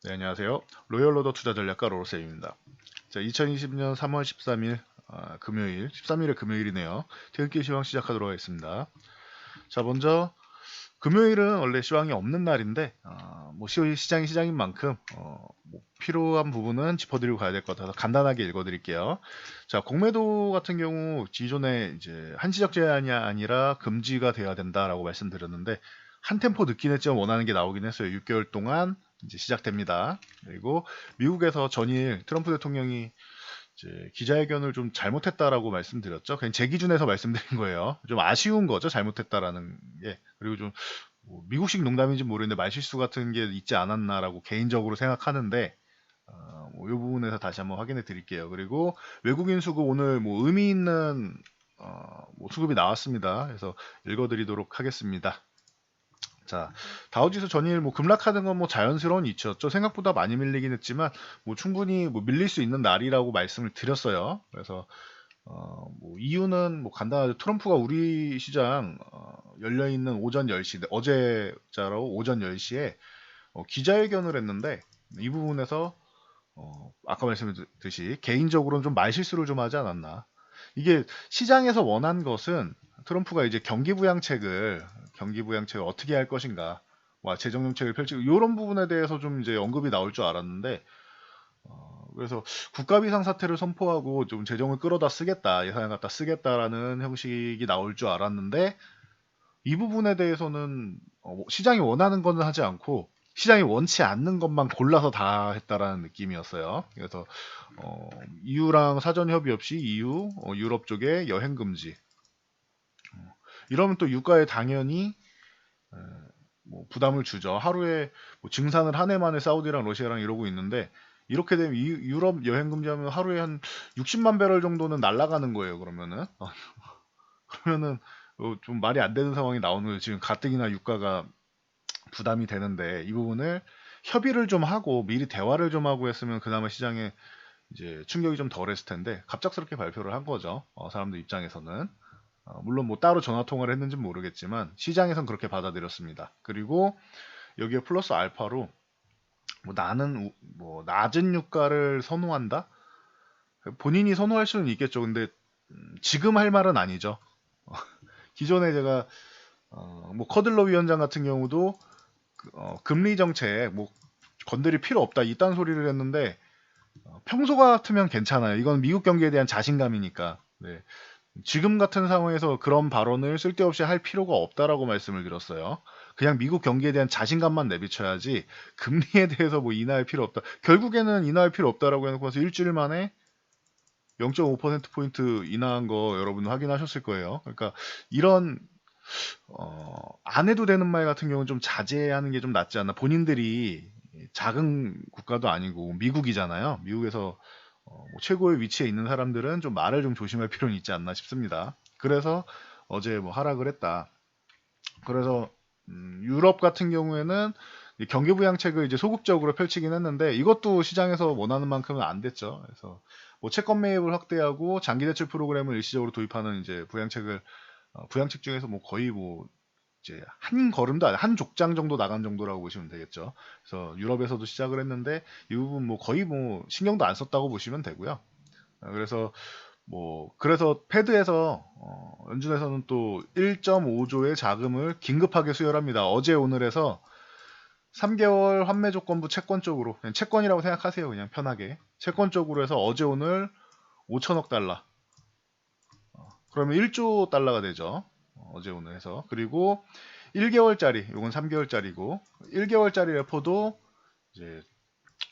네, 안녕하세요. 로열로더 투자전략가 로로쌤입니다. 자, 2020년 3월 13일 금요일, 13일에 금요일이네요. 퇴근길 시황 시작하도록 하겠습니다. 자, 먼저 금요일은 원래 시황이 없는 날인데 뭐 시장이 시장인 만큼 뭐 필요한 부분은 짚어드리고 가야 될 것 같아서 간단하게 읽어드릴게요. 자, 공매도 같은 경우 기존에 이제 한시적 제한이 아니라 금지가 돼야 된다라고 말씀드렸는데 한 템포 늦긴 했지만 원하는 게 나오긴 했어요. 6개월 동안 이제 시작됩니다. 그리고 미국에서 전일 트럼프 대통령이 이제 기자회견을 좀 잘못했다라고 말씀드렸죠. 그냥 제 기준에서 말씀드린 거예요. 좀 아쉬운 거죠. 잘못했다라는 게. 그리고 좀 뭐 미국식 농담인지 모르겠는데 말실수 같은 게 있지 않았나라고 개인적으로 생각하는데 뭐이 부분에서 다시 한번 확인해 드릴게요. 그리고 외국인 수급 오늘 뭐 의미 있는 뭐 수급이 나왔습니다. 그래서 읽어드리도록 하겠습니다. 자, 다우지수 전일 뭐 급락하는 건 뭐 자연스러운 이치였죠. 생각보다 많이 밀리긴 했지만 뭐 충분히 뭐 밀릴 수 있는 날이라고 말씀을 드렸어요. 그래서 뭐 이유는 뭐 간단하죠. 트럼프가 우리 시장 열려 있는 오전 10시 어제자로 오전 10시에 기자회견을 했는데 이 부분에서 아까 말씀드렸듯이 개인적으로는 좀 말실수를 좀 하지 않았나. 이게 시장에서 원한 것은 트럼프가 이제 경기 부양책을 어떻게 할 것인가, 뭐 재정 정책을 펼치고 이런 부분에 대해서 좀 이제 언급이 나올 줄 알았는데 그래서 국가 비상 사태를 선포하고 좀 재정을 끌어다 쓰겠다, 예산을 갖다 쓰겠다라는 형식이 나올 줄 알았는데 이 부분에 대해서는 뭐 시장이 원하는 거는 하지 않고 시장이 원치 않는 것만 골라서 다 했다라는 느낌이었어요. 그래서 EU랑 사전 협의 없이 EU, 유럽 쪽에 여행 금지. 이러면 또 유가에 당연히 에, 뭐 부담을 주죠. 하루에 뭐 증산을 한 해 만에 사우디랑 러시아랑 이러고 있는데 이렇게 되면 유럽 여행 금지하면 하루에 한 60만 배럴 정도는 날아가는 거예요. 그러면은 그러면은 좀 말이 안 되는 상황이 나오는 거예요. 지금 가뜩이나 유가가 부담이 되는데 이 부분을 협의를 좀 하고 미리 대화를 좀 하고 했으면 그나마 시장에 이제 충격이 좀 덜했을 텐데 갑작스럽게 발표를 한 거죠. 사람들 입장에서는 물론 뭐 따로 전화 통화를 했는지는 모르겠지만 시장에선 그렇게 받아들였습니다. 그리고 여기에 플러스 알파로 뭐 나는 뭐 낮은 유가를 선호한다. 본인이 선호할 수는 있겠죠. 근데 지금 할 말은 아니죠. 기존에 제가 뭐 커들러 위원장 같은 경우도 금리 정책 뭐 건드릴 필요 없다 이딴 소리를 했는데 평소 같으면 괜찮아요. 이건 미국 경기에 대한 자신감이니까. 네. 지금 같은 상황에서 그런 발언을 쓸데없이 할 필요가 없다라고 말씀을 드렸어요. 그냥 미국 경기에 대한 자신감만 내비쳐야지 금리에 대해서 뭐 인하할 필요 없다. 결국에는 인하할 필요 없다라고 해놓고 나서 일주일 만에 0.5%포인트 인하한 거 여러분 확인하셨을 거예요. 그러니까 이런 안 해도 되는 말 같은 경우는 좀 자제하는 게 좀 낫지 않나. 본인들이 작은 국가도 아니고 미국이잖아요. 미국에서 뭐 최고의 위치에 있는 사람들은 좀 말을 좀 조심할 필요는 있지 않나 싶습니다. 그래서 어제 뭐 하락을 했다. 그래서 유럽 같은 경우에는 경기 부양책을 이제 소극적으로 펼치긴 했는데 이것도 시장에서 원하는 만큼은 안 됐죠. 그래서 뭐 채권 매입을 확대하고 장기 대출 프로그램을 일시적으로 도입하는 이제 부양책 중에서 뭐 거의 뭐 이제 한 걸음도 아니 한 족장 정도 나간 정도라고 보시면 되겠죠. 그래서 유럽에서도 시작을 했는데 이 부분 뭐 거의 뭐 신경도 안 썼다고 보시면 되고요. 그래서 뭐 그래서 패드에서 연준에서는 또 1.5조의 자금을 긴급하게 수혈합니다. 어제 오늘에서 3개월 환매 조건부 채권 쪽으로 그냥 채권이라고 생각하세요. 그냥 편하게 채권 쪽으로 해서 어제 오늘 5천억 달러 그러면 1조 달러가 되죠. 어제 오늘 해서 그리고 1개월짜리 이건 3개월짜리고 1개월짜리 레포도 이제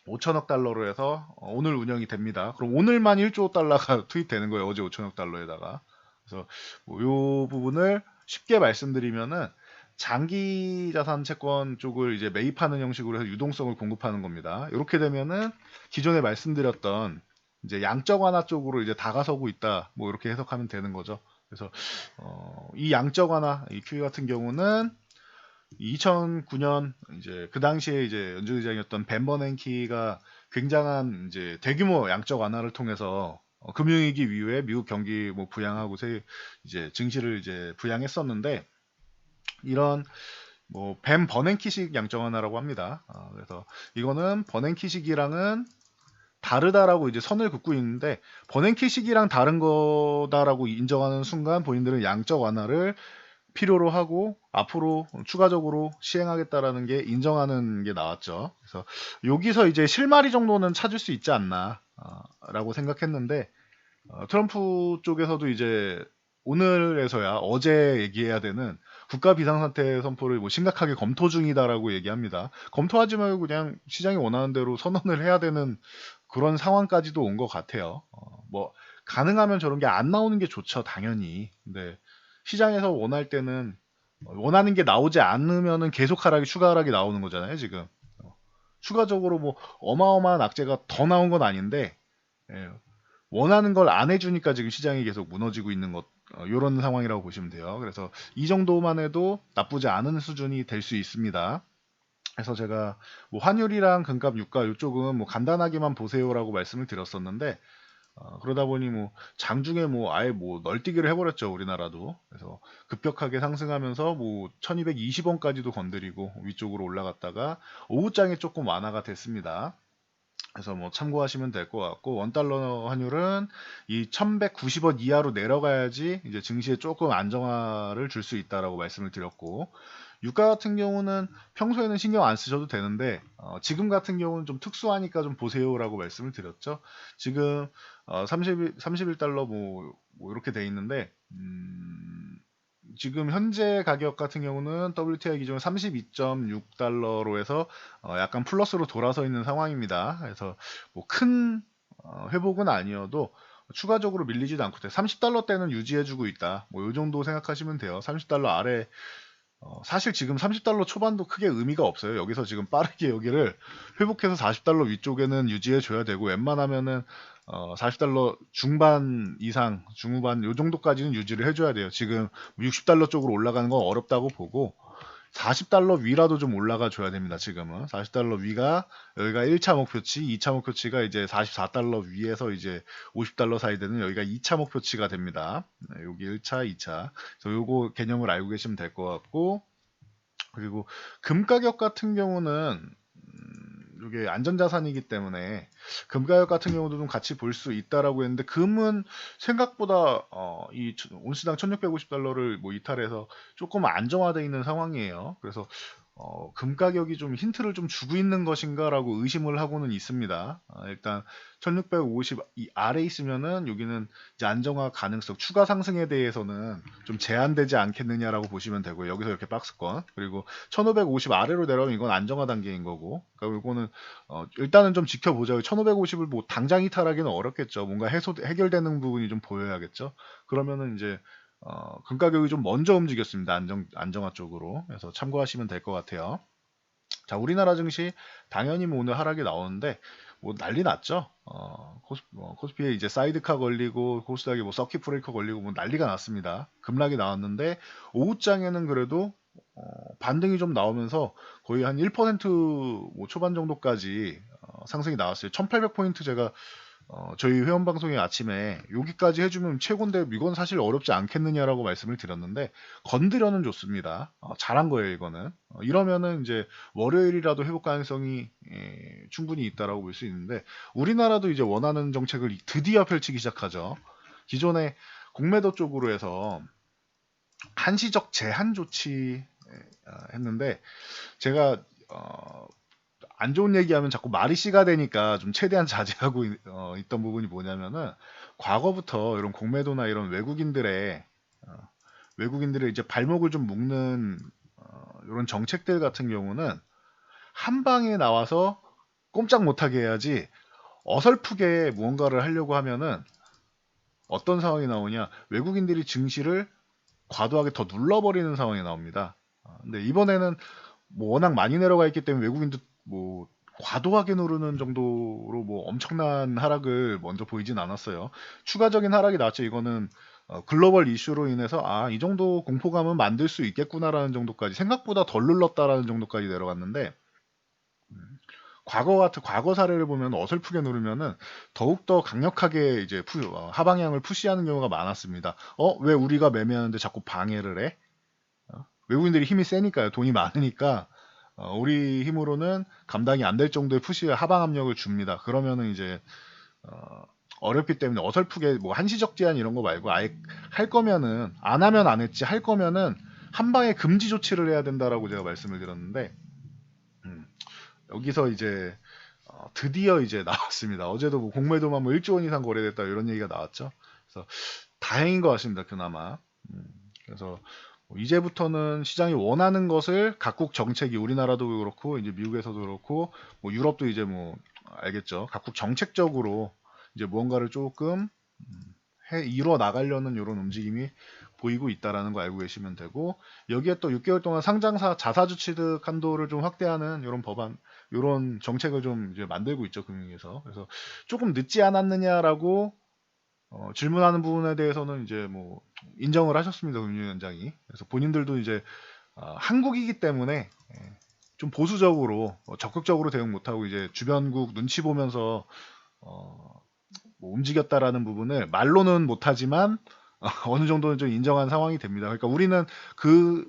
5천억 달러로 해서 오늘 운영이 됩니다. 그럼 오늘만 1조 달러가 투입되는 거예요. 어제 5천억 달러에다가. 그래서 뭐요 부분을 쉽게 말씀드리면은 장기 자산 채권 쪽을 이제 매입하는 형식으로 해서 유동성을 공급하는 겁니다. 이렇게 되면은 기존에 말씀드렸던 이제 양적 완화 쪽으로 이제 다가서고 있다. 뭐 이렇게 해석하면 되는 거죠. 그래서 이 양적 완화, 이 QE 같은 경우는 2009년 이제 그 당시에 이제 연준의장이었던 벤 버냉키가 굉장한 이제 대규모 양적 완화를 통해서 금융위기 이후에 미국 경기 뭐 부양하고 이제 증시를 이제 부양했었는데 이런 뭐 벤 버냉키식 양적 완화라고 합니다. 그래서 이거는 버냉키 시기랑은 다르다라고 이제 선을 긋고 있는데, 버냉키 시기랑 다른 거다라고 인정하는 순간 본인들은 양적 완화를 필요로 하고 앞으로 추가적으로 시행하겠다라는 게 인정하는 게 나왔죠. 그래서 여기서 이제 실마리 정도는 찾을 수 있지 않나 라고 생각했는데, 트럼프 쪽에서도 이제 오늘에서야 어제 얘기해야 되는 국가 비상사태 선포를 뭐 심각하게 검토 중이다라고 얘기합니다. 검토하지 말고 그냥 시장이 원하는 대로 선언을 해야 되는 그런 상황까지도 온 것 같아요. 뭐 가능하면 저런 게 안 나오는 게 좋죠, 당연히. 근데 시장에서 원할 때는 원하는 게 나오지 않으면은 계속 하락이 추가 하락이 나오는 거잖아요, 지금. 추가적으로 뭐 어마어마한 악재가 더 나온 건 아닌데, 예, 원하는 걸 안 해주니까 지금 시장이 계속 무너지고 있는 것, 이런 상황이라고 보시면 돼요. 그래서 이 정도만 해도 나쁘지 않은 수준이 될 수 있습니다. 그래서 제가 뭐 환율이랑 금값, 유가 이쪽은 뭐 간단하게만 보세요라고 말씀을 드렸었는데, 그러다 보니 뭐 장중에 뭐 아예 뭐 널뛰기를 해버렸죠, 우리나라도. 그래서 급격하게 상승하면서 뭐 1220원까지도 건드리고 위쪽으로 올라갔다가 오후장에 조금 완화가 됐습니다. 그래서 뭐 참고하시면 될 것 같고, 원달러 환율은 이 1190원 이하로 내려가야지 이제 증시에 조금 안정화를 줄 수 있다라고 말씀을 드렸고, 유가 같은 경우는 평소에는 신경 안 쓰셔도 되는데 지금 같은 경우는 좀 특수하니까 좀 보세요라고 말씀을 드렸죠. 지금 31달러 뭐 이렇게 돼 있는데, 지금 현재 가격 같은 경우는 WTI 기준 32.6달러로 해서 약간 플러스로 돌아서 있는 상황입니다. 그래서 뭐 큰 회복은 아니어도 추가적으로 밀리지도 않고 30달러 대는 유지해주고 있다. 뭐 이 정도 생각하시면 돼요. 30달러 아래, 사실 지금 30달러 초반도 크게 의미가 없어요. 여기서 지금 빠르게 여기를 회복해서 40달러 위쪽에는 유지해 줘야 되고, 웬만하면은 40달러 중반 이상, 중후반 요 정도까지는 유지를 해줘야 돼요. 지금 60달러 쪽으로 올라가는 건 어렵다고 보고 40달러 위라도 좀 올라가 줘야 됩니다. 지금은 40달러 위가 여기가 1차 목표치, 2차 목표치가 이제 44달러 위에서 이제 50달러 사이 되는 여기가 2차 목표치가 됩니다. 네, 여기 1차, 2차. 그래서 요거 개념을 알고 계시면 될 것 같고, 그리고 금 가격 같은 경우는 이게 안전자산이기 때문에 금 가격 같은 경우도 좀 같이 볼 수 있다라고 했는데, 금은 생각보다 이 온스당 1650달러를 뭐 이탈해서 조금 안정화되어 있는 상황이에요. 그래서 금 가격이 좀 힌트를 좀 주고 있는 것인가라고 의심을 하고는 있습니다. 일단 1650 이 아래 있으면은 여기는 이제 안정화 가능성, 추가 상승에 대해서는 좀 제한되지 않겠느냐라고 보시면 되고요. 여기서 이렇게 박스권, 그리고 1550 아래로 내려오면 이건 안정화 단계인 거고, 그러니까 이거는 일단은 좀 지켜보자고. 1550을 뭐 당장 이탈하기는 어렵겠죠. 뭔가 해결되는 부분이 좀 보여야겠죠. 그러면은 이제 금 가격이 좀 먼저 움직였습니다. 안정화 쪽으로. 그래서 참고하시면 될 것 같아요. 자, 우리나라 증시 당연히 뭐 오늘 하락이 나오는데 뭐 난리 났죠. 코스피에 이제 사이드카 걸리고 코스닥에 뭐 서킷 브레이커 걸리고 뭐 난리가 났습니다. 급락이 나왔는데 오후장에는 그래도 반등이 좀 나오면서 거의 한 1%뭐 초반 정도까지 상승이 나왔어요. 1800포인트 제가 저희 회원 방송에 아침에 여기까지 해주면 최고인데 이건 사실 어렵지 않겠느냐라고 말씀을 드렸는데 건드려는 줬습니다. 잘한 거예요, 이거는. 이러면은 이제 월요일이라도 회복 가능성이 충분히 있다라고 볼 수 있는데, 우리나라도 이제 원하는 정책을 드디어 펼치기 시작하죠. 기존에 공매도 쪽으로 해서 한시적 제한 조치 했는데, 제가 안 좋은 얘기하면 자꾸 말이 씨가 되니까 좀 최대한 자제하고 있던 부분이 뭐냐면은, 과거부터 이런 공매도나 이런 외국인들의 이제 발목을 좀 묶는 이런 정책들 같은 경우는 한 방에 나와서 꼼짝 못하게 해야지, 어설프게 무언가를 하려고 하면은 어떤 상황이 나오냐, 외국인들이 증시를 과도하게 더 눌러버리는 상황이 나옵니다. 근데 이번에는 뭐 워낙 많이 내려가 있기 때문에 외국인도 뭐 과도하게 누르는 정도로 뭐 엄청난 하락을 먼저 보이진 않았어요. 추가적인 하락이 나왔죠. 이거는 글로벌 이슈로 인해서 이 정도 공포감은 만들 수 있겠구나라는 정도까지, 생각보다 덜 눌렀다라는 정도까지 내려갔는데, 과거 사례를 보면 어설프게 누르면은 더욱더 강력하게 이제 하방향을 푸시하는 경우가 많았습니다. 왜 우리가 매매하는데 자꾸 방해를 해? 외국인들이 힘이 세니까요. 돈이 많으니까 우리 힘으로는 감당이 안 될 정도의 푸시와 하방 압력을 줍니다. 그러면은 이제 어렵기 때문에 어설프게 뭐 한시적 제한 이런 거 말고 아예 할 거면은 안 하면 안 했지 할 거면은 한 방에 금지 조치를 해야 된다라고 제가 말씀을 드렸는데 여기서 이제 드디어 이제 나왔습니다. 어제도 뭐 공매도만 뭐 1조 원 이상 거래됐다 이런 얘기가 나왔죠. 그래서 다행인 것 같습니다. 그나마. 그래서 이제부터는 시장이 원하는 것을 각국 정책이 우리나라도 그렇고 이제 미국에서도 그렇고 뭐 유럽도 이제 뭐 알겠죠. 각국 정책적으로 이제 무언가를 조금 이뤄 나가려는 이런 움직임이 보이고 있다라는 거 알고 계시면 되고 여기에 또 6개월 동안 상장사 자사주 취득 한도를 좀 확대하는 이런 법안, 이런 정책을 좀 이제 만들고 있죠 금융위에서. 그래서 조금 늦지 않았느냐라고 질문하는 부분에 대해서는 이제 뭐 인정을 하셨습니다 금융위원장이. 그래서 본인들도 이제 한국이기 때문에 좀 보수적으로 적극적으로 대응 못하고 이제 주변국 눈치 보면서 뭐 움직였다라는 부분을 말로는 못하지만 어느 정도는 좀 인정한 상황이 됩니다. 그러니까 우리는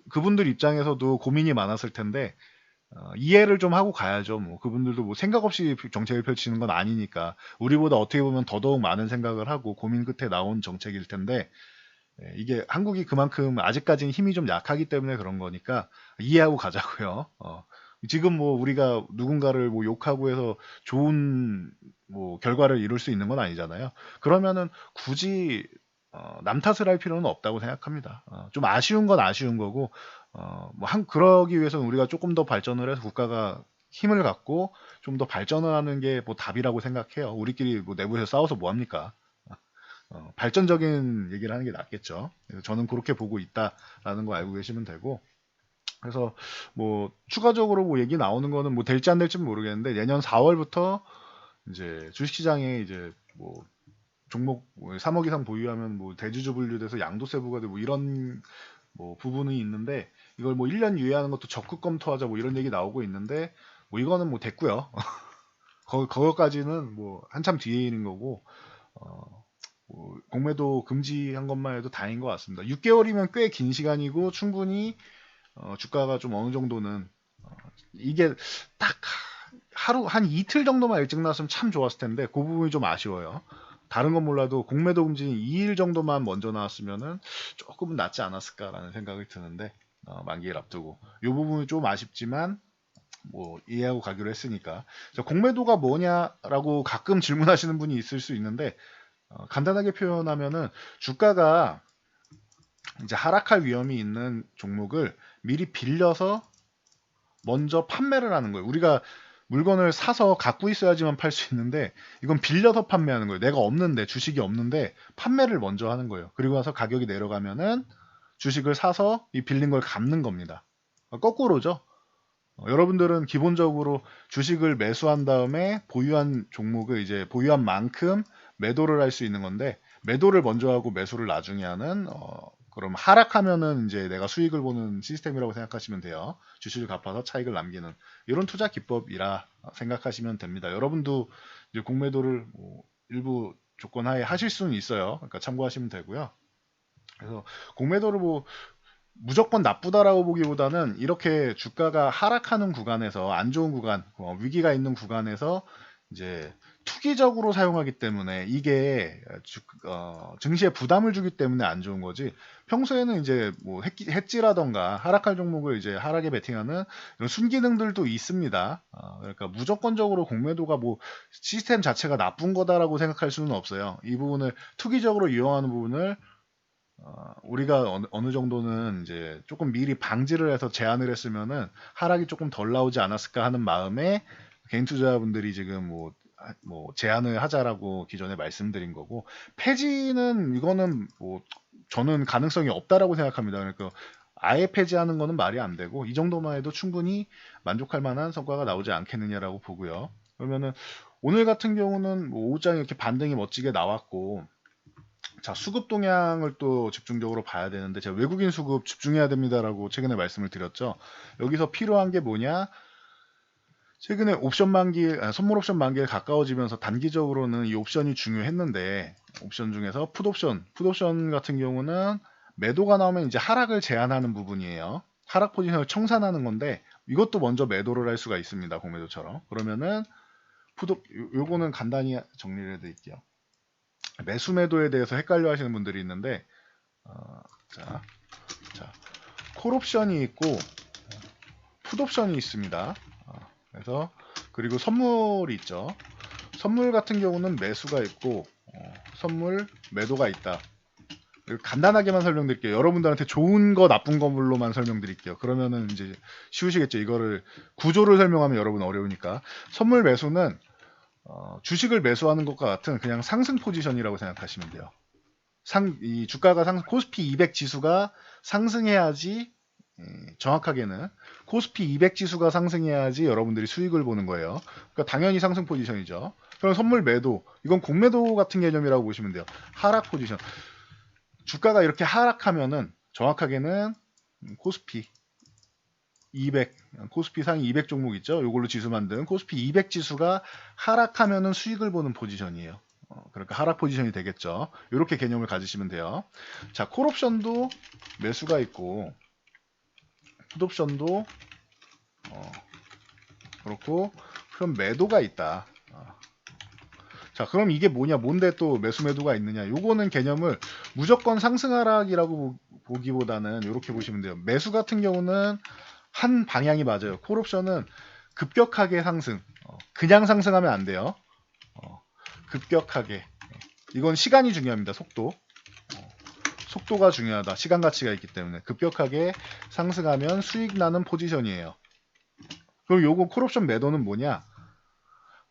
그분들 입장에서도 고민이 많았을 텐데 이해를 좀 하고 가야죠. 뭐 그분들도 뭐 생각 없이 정책을 펼치는 건 아니니까 우리보다 어떻게 보면 더더욱 많은 생각을 하고 고민 끝에 나온 정책일 텐데 이게 한국이 그만큼 아직까지는 힘이 좀 약하기 때문에 그런 거니까 이해하고 가자고요. 지금 뭐 우리가 누군가를 뭐 욕하고 해서 좋은 뭐 결과를 이룰 수 있는 건 아니잖아요. 그러면은 굳이 남 탓을 할 필요는 없다고 생각합니다. 좀 아쉬운 건 아쉬운 거고 그러기 위해서는 우리가 조금 더 발전을 해서 국가가 힘을 갖고 좀 더 발전을 하는 게 뭐 답이라고 생각해요. 우리끼리 뭐 내부에서 싸워서 뭐 합니까? 발전적인 얘기를 하는 게 낫겠죠. 그래서 저는 그렇게 보고 있다라는 거 알고 계시면 되고. 그래서 뭐 추가적으로 뭐 얘기 나오는 거는 뭐 될지 안 될지는 모르겠는데 내년 4월부터 이제 주식시장에 이제 뭐 종목 3억 이상 보유하면 뭐 대주주 분류돼서 양도세 부과되고 뭐 이런 뭐 부분이 있는데 이걸 뭐 1년 유예하는 것도 적극 검토하자 뭐 이런 얘기 나오고 있는데 뭐 이거는 뭐 됐고요. 거기까지는 뭐 한참 뒤에 있는 거고 뭐 공매도 금지한 것만 해도 다행인 것 같습니다. 6개월이면 꽤 긴 시간이고 충분히 주가가 좀 어느 정도는 이게 딱 하루 한 이틀 정도만 일찍 나왔으면 참 좋았을 텐데 그 부분이 좀 아쉬워요. 다른 건 몰라도 공매도 금지 2일 정도만 먼저 나왔으면은 조금은 낫지 않았을까라는 생각이 드는데 만기를 앞두고 이 부분이 좀 아쉽지만 뭐 이해하고 가기로 했으니까. 공매도가 뭐냐라고 가끔 질문하시는 분이 있을 수 있는데 간단하게 표현하면은 주가가 이제 하락할 위험이 있는 종목을 미리 빌려서 먼저 판매를 하는 거예요. 우리가 물건을 사서 갖고 있어야지만 팔 수 있는데 이건 빌려서 판매하는 거예요. 내가 없는데 주식이 없는데 판매를 먼저 하는 거예요. 그리고 나서 가격이 내려가면은 주식을 사서 이 빌린 걸 갚는 겁니다. 거꾸로죠. 여러분들은 기본적으로 주식을 매수한 다음에 보유한 종목을 이제 보유한 만큼 매도를 할 수 있는 건데 매도를 먼저 하고 매수를 나중에 하는 그럼 하락하면은 이제 내가 수익을 보는 시스템이라고 생각하시면 돼요. 주식을 갚아서 차익을 남기는 이런 투자 기법이라 생각하시면 됩니다. 여러분도 이제 공매도를 뭐 일부 조건 하에 하실 수는 있어요. 그러니까 참고하시면 되고요. 그래서 공매도를 뭐 무조건 나쁘다라고 보기보다는 이렇게 주가가 하락하는 구간에서 안 좋은 구간, 위기가 있는 구간에서 이제 투기적으로 사용하기 때문에 이게 증시에 부담을 주기 때문에 안 좋은 거지. 평소에는 이제 뭐 해지라던가 하락할 종목을 이제 하락에 베팅하는 이런 순기능들도 있습니다. 그러니까 무조건적으로 공매도가 뭐 시스템 자체가 나쁜 거다라고 생각할 수는 없어요. 이 부분을 투기적으로 이용하는 부분을 우리가 어느 정도는 이제 조금 미리 방지를 해서 제한을 했으면은 하락이 조금 덜 나오지 않았을까 하는 마음에 개인 투자분들이 지금 뭐 제한을 하자라고 기존에 말씀드린 거고 폐지는 이거는 뭐 저는 가능성이 없다라고 생각합니다. 그러니까 아예 폐지하는 거는 말이 안 되고 이 정도만 해도 충분히 만족할 만한 성과가 나오지 않겠느냐라고 보고요. 그러면은 오늘 같은 경우는 뭐 오후장에 이렇게 반등이 멋지게 나왔고 자, 수급 동향을 또 집중적으로 봐야 되는데 제가 외국인 수급 집중해야 됩니다라고 최근에 말씀을 드렸죠. 여기서 필요한 게 뭐냐? 최근에 옵션 만기, 선물 옵션 만기에 가까워지면서 단기적으로는 이 옵션이 중요했는데 옵션 중에서 풋옵션 같은 경우는 매도가 나오면 이제 하락을 제한하는 부분이에요. 하락 포지션을 청산하는 건데 이것도 먼저 매도를 할 수가 있습니다. 공매도처럼. 그러면은 요거는 간단히 정리를 해드릴게요. 매수 매도에 대해서 헷갈려 하시는 분들이 있는데 자, 콜옵션이 있고 풋옵션이 있습니다. 그래서 그리고 선물이 있죠. 선물 같은 경우는 매수가 있고 선물 매도가 있다. 간단하게만 설명드릴게요. 여러분들한테 좋은 거 나쁜 거물로만 설명드릴게요. 그러면은 이제 쉬우시겠죠. 이거를 구조를 설명하면 여러분 어려우니까. 선물 매수는 주식을 매수하는 것과 같은 그냥 상승 포지션이라고 생각하시면 돼요. 이 주가가 코스피 200 지수가 상승해야지, 정확하게는 코스피 200 지수가 상승해야지 여러분들이 수익을 보는 거예요. 그러니까 당연히 상승 포지션이죠. 그럼 선물 매도, 이건 공매도 같은 개념이라고 보시면 돼요. 하락 포지션. 주가가 이렇게 하락하면은 정확하게는 코스피 200, 코스피 상위 200 종목 있죠. 이걸로 지수 만든 코스피 200 지수가 하락하면은 수익을 보는 포지션이에요. 그러니까 하락 포지션이 되겠죠. 이렇게 개념을 가지시면 돼요. 자, 콜옵션도 매수가 있고 풋옵션도 그렇고 그럼 매도가 있다. 자, 그럼 이게 뭐냐? 뭔데 또 매수 매도가 있느냐? 요거는 개념을 무조건 상승 하락이라고 보기보다는 이렇게 보시면 돼요. 매수 같은 경우는 한 방향이 맞아요. 콜옵션은 급격하게 상승. 그냥 상승하면 안 돼요. 급격하게. 이건 시간이 중요합니다. 속도. 속도가 중요하다. 시간 가치가 있기 때문에 급격하게 상승하면 수익 나는 포지션이에요. 그럼 요거 콜옵션 매도는 뭐냐?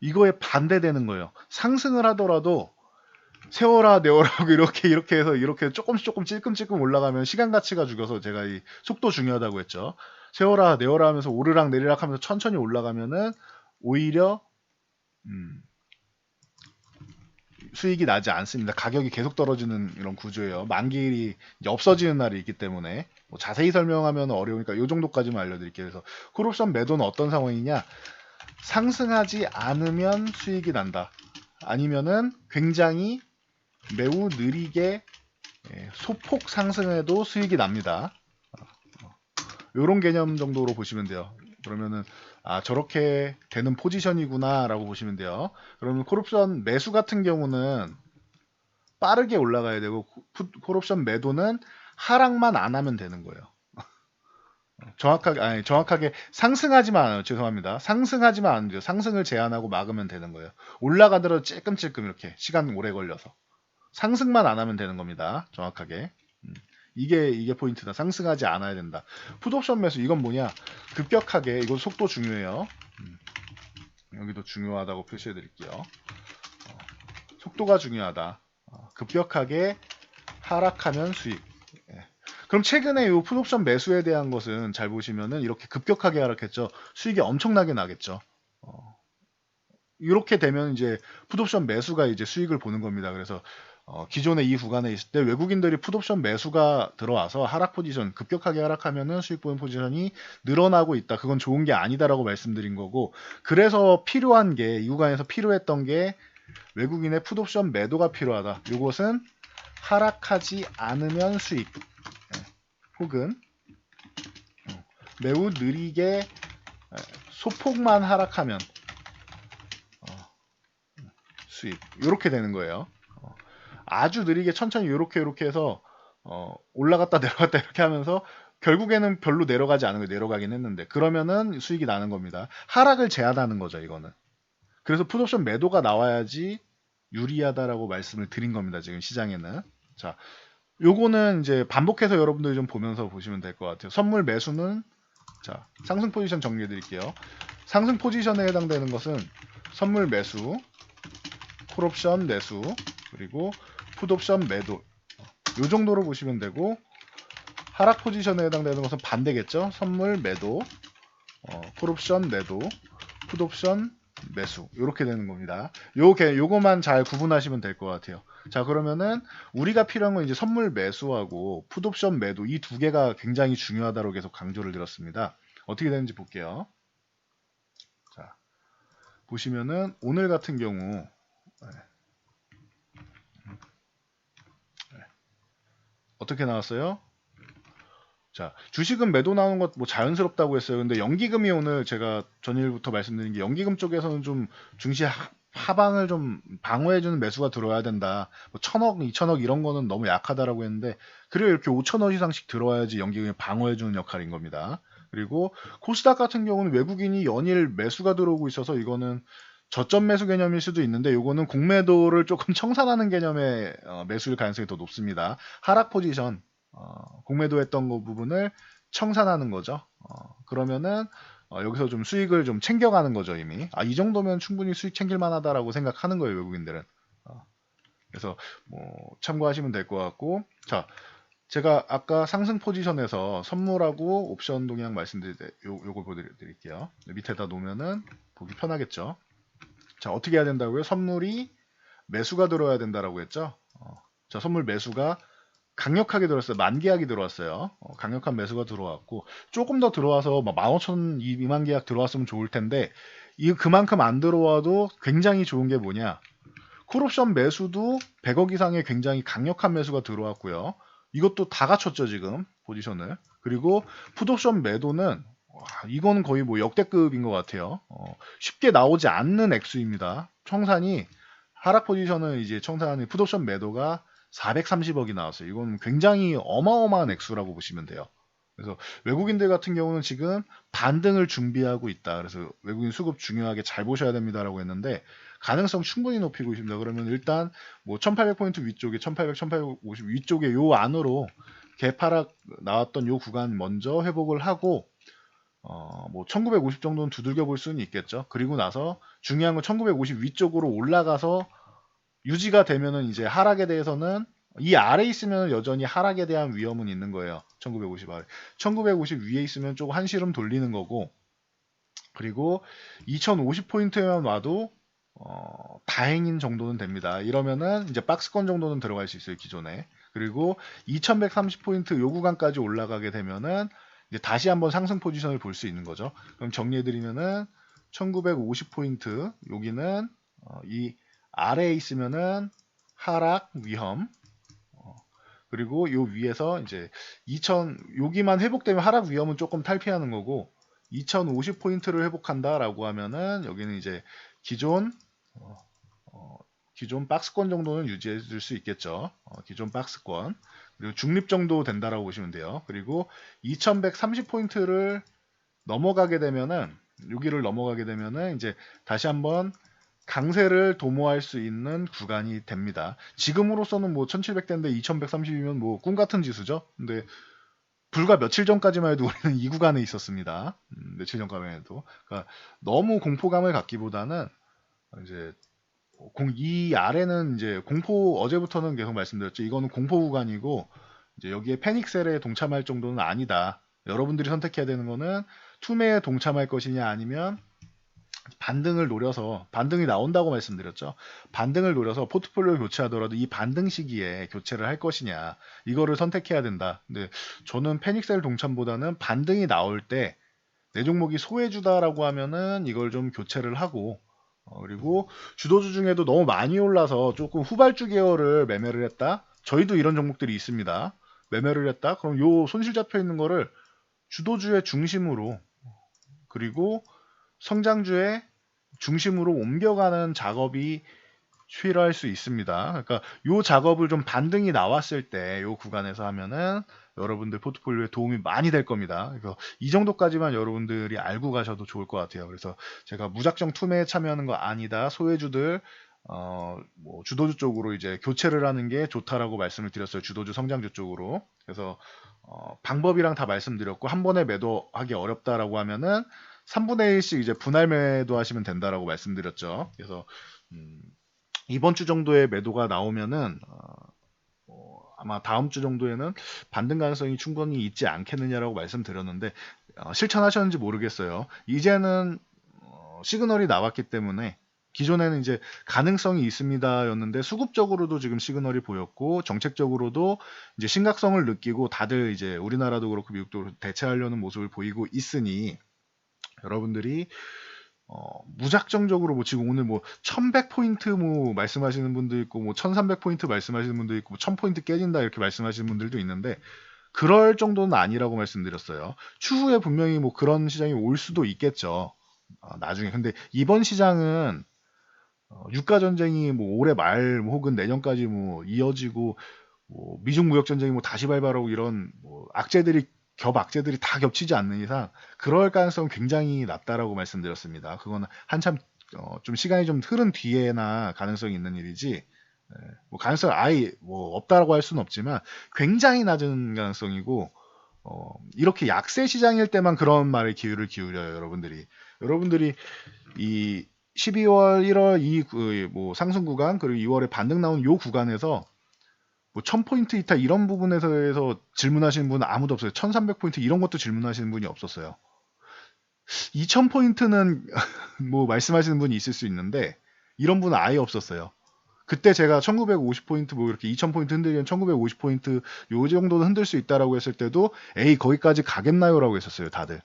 이거에 반대되는 거예요. 상승을 하더라도 세워라 내워라 하고 이렇게 해서 이렇게 조금씩 찔끔찔끔 올라가면 시간 가치가 죽어서 제가 이 속도 중요하다고 했죠. 세워라 내워라 하면서 오르락 내리락 하면서 천천히 올라가면은 오히려 수익이 나지 않습니다. 가격이 계속 떨어지는 이런 구조예요. 만기일이 이제 없어지는 날이 있기 때문에 뭐 자세히 설명하면 어려우니까 이 정도까지만 알려드릴게요. 그래서 콜옵션 매도는 어떤 상황이냐? 상승하지 않으면 수익이 난다. 아니면은 굉장히 매우 느리게 소폭 상승해도 수익이 납니다. 이런 개념 정도로 보시면 돼요. 그러면은 저렇게 되는 포지션이구나 라고 보시면 돼요. 그러면 콜옵션 매수 같은 경우는 빠르게 올라가야 되고 콜옵션 매도는 하락만 안 하면 되는 거예요. 정확하게 상승하지만 않아요. 죄송합니다. 상승하지만 안 돼요. 상승을 제한하고 막으면 되는 거예요. 올라가더라도 찔끔찔끔 이렇게 시간 오래 걸려서 상승만 안 하면 되는 겁니다. 정확하게. 이게 포인트다. 상승하지 않아야 된다. 풋옵션 매수 이건 뭐냐? 급격하게 이거 속도 중요해요. 여기도 중요하다고 표시해 드릴게요. 속도가 중요하다. 급격하게 하락하면 수익. 그럼 최근에 이 풋옵션 매수에 대한 것은 잘 보시면은 이렇게 급격하게 하락했죠. 수익이 엄청나게 나겠죠. 이렇게 되면 이제 풋옵션 매수가 이제 수익을 보는 겁니다. 그래서 기존의 이 구간에 있을 때 외국인들이 풋옵션 매수가 들어와서 하락 포지션 급격하게 하락하면은 수익 보는 포지션이 늘어나고 있다. 그건 좋은 게 아니다라고 말씀드린 거고 그래서 필요한 게 이 구간에서 필요했던 게 외국인의 풋옵션 매도가 필요하다. 이것은 하락하지 않으면 수익 혹은 매우 느리게 소폭만 하락하면 수익 이렇게 되는 거예요. 아주 느리게 천천히 이렇게 해서 올라갔다 내려갔다 이렇게 하면서 결국에는 별로 내려가지 않은 거예요. 내려가긴 했는데 그러면은 수익이 나는 겁니다. 하락을 제한하는 거죠. 이거는. 그래서 풋옵션 매도가 나와야지 유리하다라고 말씀을 드린 겁니다. 지금 시장에는. 자, 요거는 이제 반복해서 여러분들이 좀 보면서 보시면 될 것 같아요. 선물 매수는 자, 상승 포지션 정리해 드릴게요. 상승 포지션에 해당되는 것은 선물 매수, 콜옵션 매수, 그리고 풋옵션 매도. 요 정도로 보시면 되고 하락 포지션에 해당되는 것은 반대겠죠. 선물 매도, 콜옵션 매도, 풋옵션 매수 이렇게 되는 겁니다. 요거만 잘 구분하시면 될 것 같아요. 자, 그러면은 우리가 필요한 건 이제 선물 매수하고 풋옵션 매도 이 두 개가 굉장히 중요하다고 계속 강조를 드렸습니다. 어떻게 되는지 볼게요. 자, 보시면은 오늘 같은 경우 어떻게 나왔어요? 자, 주식은 매도 나오는 것 뭐 자연스럽다고 했어요. 근데 연기금이 오늘 제가 전일부터 말씀드린 게 연기금 쪽에서는 좀 증시 하방을 좀 방어해주는 매수가 들어와야 된다. 뭐 1,000억, 2,000억 이런 거는 너무 약하다라고 했는데 그래요. 이렇게 5,000억 이상씩 들어와야지 연기금이 방어해주는 역할인 겁니다. 그리고 코스닥 같은 경우는 외국인이 연일 매수가 들어오고 있어서 이거는 저점 매수 개념일 수도 있는데 요거는 공매도를 조금 청산하는 개념의 매수일 가능성이 더 높습니다. 하락 포지션 공매도 했던 거 부분을 청산하는 거죠. 그러면은 여기서 좀 수익을 좀 챙겨가는 거죠 이미. 이 정도면 충분히 수익 챙길 만하다라고 생각하는 거예요 외국인들은. 그래서 뭐 참고하시면 될 것 같고, 자 제가 아까 상승 포지션에서 선물하고 옵션 동향 말씀드릴 때 요걸 보여드릴게요. 밑에다 놓으면은 보기 편하겠죠. 자 어떻게 해야 된다고요? 선물이 매수가 들어야 된다라고 했죠. 자 선물 매수가 강력하게 들어왔어요. 만계약이 들어왔어요. 강력한 매수가 들어왔고 조금 더 들어와서 15,000, 2만 계약 들어왔으면 좋을 텐데 이 그만큼 안 들어와도 굉장히 좋은 게 뭐냐? 콜옵션 매수도 100억 이상의 굉장히 강력한 매수가 들어왔고요. 이것도 다 갖췄죠 지금 포지션을. 그리고 풋옵션 매도는 이건 거의 뭐 역대급인 것 같아요. 쉽게 나오지 않는 액수입니다. 청산이 하락 포지션은 이제 청산이 풋옵션 매도가 430억이 나왔어요. 이건 굉장히 어마어마한 액수라고 보시면 돼요. 그래서 외국인들 같은 경우는 지금 반등을 준비하고 있다. 그래서 외국인 수급 중요하게 잘 보셔야 됩니다라고 했는데 가능성 충분히 높이고 있습니다. 그러면 일단 뭐 1800포인트 위쪽에 1800, 1850 위쪽에 요 안으로 개파락 나왔던 요 구간 먼저 회복을 하고 뭐 1950 정도는 두들겨 볼 수는 있겠죠. 그리고 나서 중요한 건 1950 위쪽으로 올라가서 유지가 되면은 이제 하락에 대해서는 이 아래 있으면 여전히 하락에 대한 위험은 있는 거예요. 1950 아래. 1950 위에 있으면 조금 한시름 돌리는 거고, 그리고 2050포인트에만 와도 다행인 정도는 됩니다. 이러면은 이제 박스권 정도는 들어갈 수 있어요, 기존에. 그리고 2130포인트 요 구간까지 올라가게 되면은 이제 다시 한번 상승 포지션을 볼 수 있는 거죠. 그럼 정리해드리면은 1950포인트 여기는 이 아래에 있으면은 하락 위험, 그리고 요 위에서 이제 2000 여기만 회복되면 하락 위험은 조금 탈피하는 거고 2050포인트를 회복한다라고 하면은 여기는 이제 기존 기존 박스권 정도는 유지해 줄 수 있겠죠. 기존 박스권. 그리고 중립 정도 된다라고 보시면 돼요. 그리고 2130포인트를 넘어가게 되면은 여기를 넘어가게 되면은 이제 다시 한번 강세를 도모할 수 있는 구간이 됩니다. 지금으로서는 뭐 1700대인데 2130이면 뭐 꿈 같은 지수죠. 근데 불과 며칠 전까지만 해도 우리는 이 구간에 있었습니다. 며칠 전까지만 해도. 그러니까 너무 공포감을 갖기보다는 이제 이 아래는 이제 공포 어제부터는 계속 말씀드렸죠. 이거는 공포 구간이고 이제 여기에 패닉셀에 동참할 정도는 아니다. 여러분들이 선택해야 되는 거는 투매에 동참할 것이냐 아니면 반등을 노려서 반등이 나온다고 말씀드렸죠. 반등을 노려서 포트폴리오 교체하더라도 이 반등 시기에 교체를 할 것이냐 이거를 선택해야 된다. 근데 저는 패닉셀 동참보다는 반등이 나올 때 내 종목이 소외주다라고 하면은 이걸 좀 교체를 하고 그리고 주도주 중에도 너무 많이 올라서 조금 후발주 계열을 매매를 했다. 저희도 이런 종목들이 있습니다. 매매를 했다. 그럼 요 손실 잡혀 있는 거를 주도주의 중심으로 그리고 성장주의 중심으로 옮겨가는 작업이 필요할 수 있습니다. 그러니까 요 작업을 좀 반등이 나왔을 때 요 구간에서 하면은 여러분들 포트폴리오에 도움이 많이 될 겁니다. 그래서 이 정도까지만 여러분들이 알고 가셔도 좋을 것 같아요. 그래서 제가 무작정 투매에 참여하는 거 아니다. 소외주들 뭐 주도주 쪽으로 이제 교체를 하는 게 좋다라고 말씀을 드렸어요. 주도주 성장주 쪽으로. 그래서 방법이랑 다 말씀드렸고 한 번에 매도하기 어렵다라고 하면은 3분의 1씩 이제 분할 매도 하시면 된다라고 말씀드렸죠. 그래서 이번 주 정도에 매도가 나오면은 아마 다음 주 정도에는 반등 가능성이 충분히 있지 않겠느냐라고 말씀드렸는데 실천하셨는지 모르겠어요. 이제는 시그널이 나왔기 때문에 기존에는 이제 가능성이 있습니다였는데 수급적으로도 지금 시그널이 보였고 정책적으로도 이제 심각성을 느끼고 다들 이제 우리나라도 그렇고 미국도 그렇고 대체하려는 모습을 보이고 있으니 여러분들이 무작정적으로 뭐 지금 오늘 뭐 1100포인트 뭐 말씀하시는 분도 있고 뭐 1300포인트 말씀하시는 분도 있고 뭐 1000포인트 깨진다 이렇게 말씀하시는 분들도 있는데 그럴 정도는 아니라고 말씀드렸어요. 추후에 분명히 뭐 그런 시장이 올 수도 있겠죠. 나중에. 근데 이번 시장은 유가 전쟁이 뭐 올해 말 혹은 내년까지 뭐 이어지고 뭐 미중 무역 전쟁이 뭐 다시 발발하고 이런 뭐 악재들이 다 겹치지 않는 이상 그럴 가능성은 굉장히 낮다라고 말씀드렸습니다. 그거는 한참 좀 시간이 좀 흐른 뒤에나 가능성이 있는 일이지 뭐 가능성 아예 뭐 없다라고 할 수는 없지만 굉장히 낮은 가능성이고 이렇게 약세 시장일 때만 그런 말에 기회를 기울여요, 여러분들이 이 12월, 1월 뭐 상승 구간 그리고 2월에 반등 나온 요 구간에서 뭐 1000포인트 이탈 이런 부분에서 질문하시는 분은 아무도 없어요. 1300포인트 이런 것도 질문하시는 분이 없었어요. 2000포인트는 뭐 말씀하시는 분이 있을 수 있는데 이런 분은 아예 없었어요. 그때 제가 1950포인트 뭐 이렇게 2000포인트 흔들리면 1950포인트 요 정도는 흔들 수 있다라고 했을 때도 에이 거기까지 가겠나요라고 했었어요, 다들.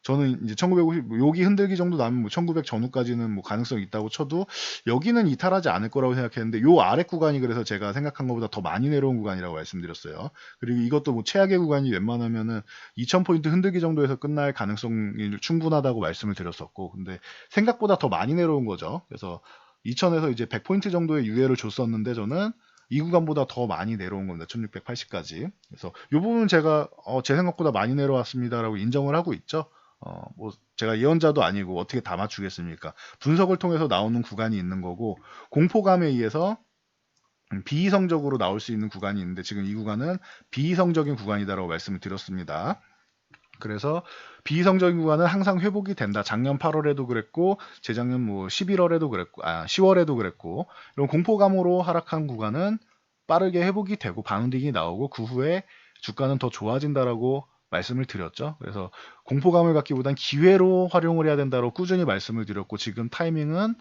저는 이제 1950 여기 흔들기 정도 나면 뭐 1900 전후까지는 뭐 가능성이 있다고 쳐도 여기는 이탈하지 않을 거라고 생각했는데 요 아래 구간이 그래서 제가 생각한 것보다 더 많이 내려온 구간이라고 말씀드렸어요. 그리고 이것도 뭐 최악의 구간이 웬만하면은 2000포인트 흔들기 정도에서 끝날 가능성이 충분하다고 말씀을 드렸었고 근데 생각보다 더 많이 내려온 거죠. 그래서 2000에서 이제 100포인트 정도의 유예를 줬었는데 저는 이 구간보다 더 많이 내려온 겁니다. 1680까지. 그래서 이 부분은 제가 제 생각보다 많이 내려왔습니다라고 인정을 하고 있죠. 뭐 제가 예언자도 아니고 어떻게 다 맞추겠습니까? 분석을 통해서 나오는 구간이 있는 거고 공포감에 의해서 비이성적으로 나올 수 있는 구간이 있는데 지금 이 구간은 비이성적인 구간이다라고 말씀을 드렸습니다. 그래서 비이성적인 구간은 항상 회복이 된다. 작년 8월에도 그랬고 재작년 뭐 11월에도 그랬고 10월에도 그랬고 이런 공포감으로 하락한 구간은 빠르게 회복이 되고 바운딩이 나오고 그 후에 주가는 더 좋아진다라고 말씀을 드렸죠. 그래서 공포감을 갖기보단 기회로 활용을 해야 된다고 꾸준히 말씀을 드렸고 지금 타이밍은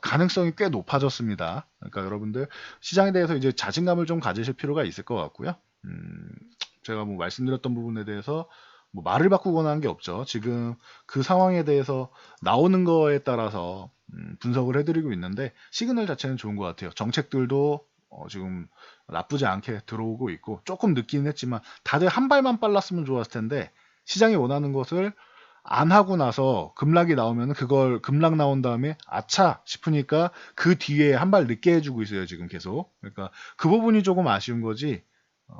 가능성이 꽤 높아졌습니다. 그러니까 여러분들 시장에 대해서 이제 자신감을 좀 가지실 필요가 있을 것 같고요. 제가 뭐 말씀드렸던 부분에 대해서 뭐 말을 바꾸거나 한 게 없죠. 지금 그 상황에 대해서 나오는 거에 따라서 분석을 해드리고 있는데 시그널 자체는 좋은 것 같아요. 정책들도 지금 나쁘지 않게 들어오고 있고 조금 늦긴 했지만 다들 한 발만 빨랐으면 좋았을 텐데 시장이 원하는 것을 안 하고 나서 급락이 나오면 그걸 급락 나온 다음에 아차 싶으니까 그 뒤에 한 발 늦게 해주고 있어요 지금 계속. 그러니까 그 부분이 조금 아쉬운 거지.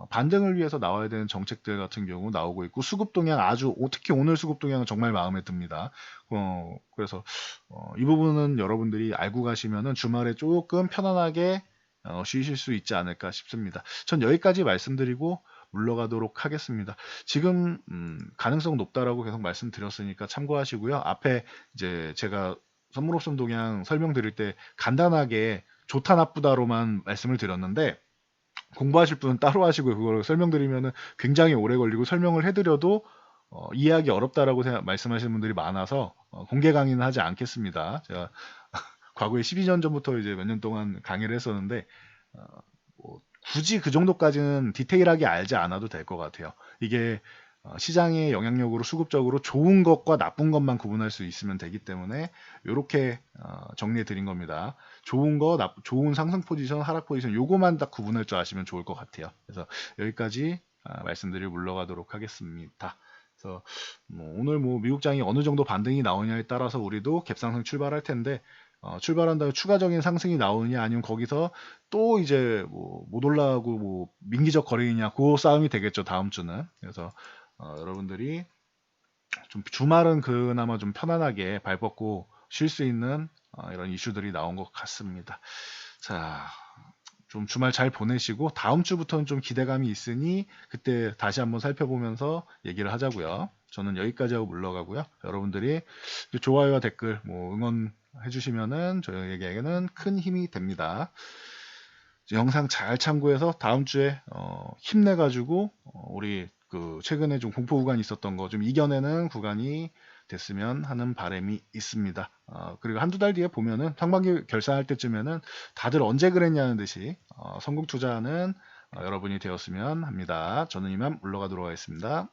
반등을 위해서 나와야 되는 정책들 같은 경우 나오고 있고 수급 동향 특히 오늘 수급 동향은 정말 마음에 듭니다. 그래서 이 부분은 여러분들이 알고 가시면은 주말에 조금 편안하게 쉬실 수 있지 않을까 싶습니다. 전 여기까지 말씀드리고 물러가도록 하겠습니다. 지금 가능성 높다라고 계속 말씀드렸으니까 참고하시고요. 앞에 이제 제가 선물옵션 동향 설명드릴 때 간단하게 좋다 나쁘다로만 말씀을 드렸는데 공부하실 분은 따로 하시고요. 그걸 설명드리면은 굉장히 오래 걸리고 설명을 해드려도 이해하기 어렵다라고 말씀하시는 분들이 많아서 공개 강의는 하지 않겠습니다. 제가 과거에 12년 전부터 이제 몇 년 동안 강의를 했었는데 뭐 굳이 그 정도까지는 디테일하게 알지 않아도 될 것 같아요. 이게 시장의 영향력으로 수급적으로 좋은 것과 나쁜 것만 구분할 수 있으면 되기 때문에 이렇게 정리해 드린 겁니다. 좋은 상승 포지션, 하락 포지션 요거만 딱 구분할 줄 아시면 좋을 것 같아요. 그래서 여기까지 말씀드리고 물러가도록 하겠습니다. 그래서 오늘 뭐 미국장이 어느 정도 반등이 나오냐에 따라서 우리도 갭상승 출발할 텐데 출발한 다음에 추가적인 상승이 나오느냐 아니면 거기서 또 이제 뭐 못 올라가고 뭐 민기적 거래이냐 그 싸움이 되겠죠 다음 주는. 그래서 여러분들이 좀 주말은 그나마 좀 편안하게 발 뻗고 쉴 수 있는 이런 이슈들이 나온 것 같습니다. 자, 좀 주말 잘 보내시고 다음 주부터는 좀 기대감이 있으니 그때 다시 한번 살펴보면서 얘기를 하자고요. 저는 여기까지 하고 물러가고요. 여러분들이 좋아요와 댓글 뭐 응원해 주시면은 저에게는 큰 힘이 됩니다. 영상 잘 참고해서 다음 주에 힘내가지고 우리 그 최근에 좀 공포 구간이 있었던 거 좀 이겨내는 구간이 됐으면 하는 바람이 있습니다. 그리고 한두 달 뒤에 보면은 상반기 결산할 때쯤에는 다들 언제 그랬냐는 듯이 성공 투자하는 여러분이 되었으면 합니다. 저는 이만 물러가도록 하겠습니다.